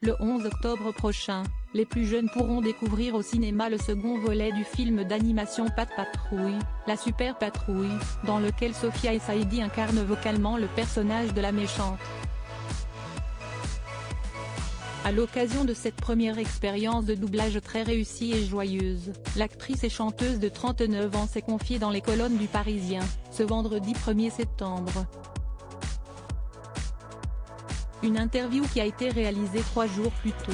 Le 11 octobre prochain, les plus jeunes pourront découvrir au cinéma le second volet du film d'animation Pat' Patrouille, La Super Patrouille, dans lequel Sophia El Saidi incarne vocalement le personnage de la méchante. À l'occasion de cette première expérience de doublage très réussie et joyeuse, l'actrice et chanteuse de 39 ans s'est confiée dans les colonnes du Parisien, ce vendredi 1er septembre. Une interview qui a été réalisée 3 jours plus tôt.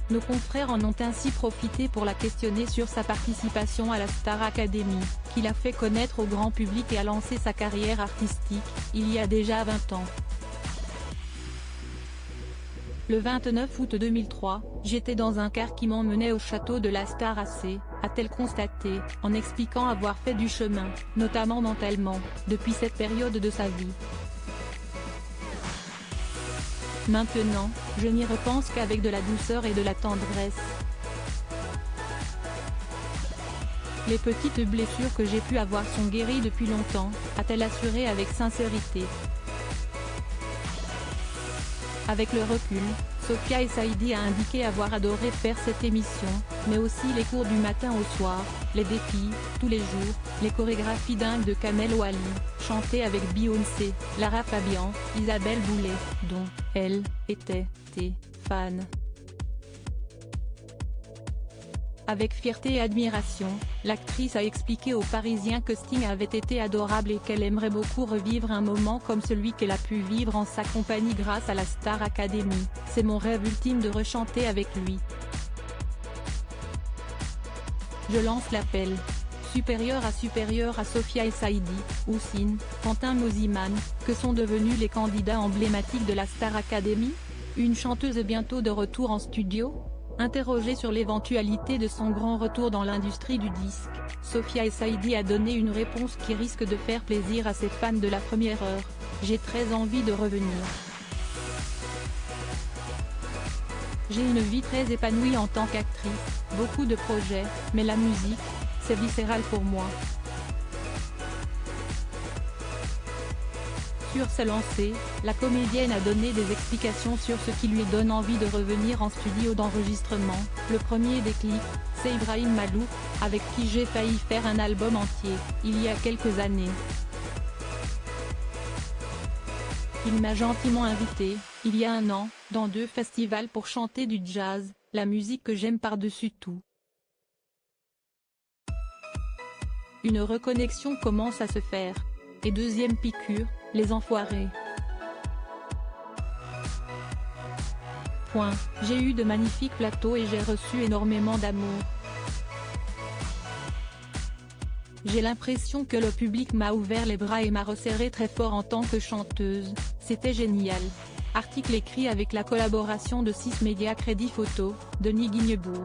Nos confrères en ont ainsi profité pour la questionner sur sa participation à la Star Academy, qui l'a fait connaître au grand public et a lancé sa carrière artistique, il y a déjà 20 ans. Le 29 août 2003, j'étais dans un car qui m'emmenait au château de la Star AC, a-t-elle constaté, en expliquant avoir fait du chemin, notamment mentalement, depuis cette période de sa vie. Maintenant, je n'y repense qu'avec de la douceur et de la tendresse. Les petites blessures que j'ai pu avoir sont guéries depuis longtemps, a-t-elle assuré avec sincérité. Avec le recul, Sophia El Saidi a indiqué avoir adoré faire cette émission, mais aussi les cours du matin au soir, les défis, tous les jours, les chorégraphies dingues de Kamel Ouali, chanter avec Beyoncé, Lara Fabian, Isabelle Boulay, dont elle était fan. Avec fierté et admiration, l'actrice a expliqué aux Parisiens que Sting avait été adorable et qu'elle aimerait beaucoup revivre un moment comme celui qu'elle a pu vivre en sa compagnie grâce à la Star Academy. C'est mon rêve ultime de rechanter avec lui. Je lance l'appel. Supérieur à Sophia El Saidi, Houssine, Quentin Mosiman, que sont devenus les candidats emblématiques de la Star Academy? Une chanteuse bientôt de retour en studio? Interrogée sur l'éventualité de son grand retour dans l'industrie du disque, Sophia El Saidi a donné une réponse qui risque de faire plaisir à ses fans de la première heure. J'ai très envie de revenir. J'ai une vie très épanouie en tant qu'actrice, beaucoup de projets, mais la musique, c'est viscéral pour moi. Sur ce lancer, la comédienne a donné des explications sur ce qui lui donne envie de revenir en studio d'enregistrement. Le premier déclic, c'est Ibrahim Malouf, avec qui j'ai failli faire un album entier, il y a quelques années. Il m'a gentiment invité, il y a 1 an, dans 2 festivals pour chanter du jazz, la musique que j'aime par-dessus tout. Une reconnexion commence à se faire. Et deuxième piqûre, les enfoirés. J'ai eu de magnifiques plateaux et j'ai reçu énormément d'amour. J'ai l'impression que le public m'a ouvert les bras et m'a resserré très fort en tant que chanteuse, c'était génial. Article écrit avec la collaboration de 6 médias Crédit Photo, Denis Guignebourg.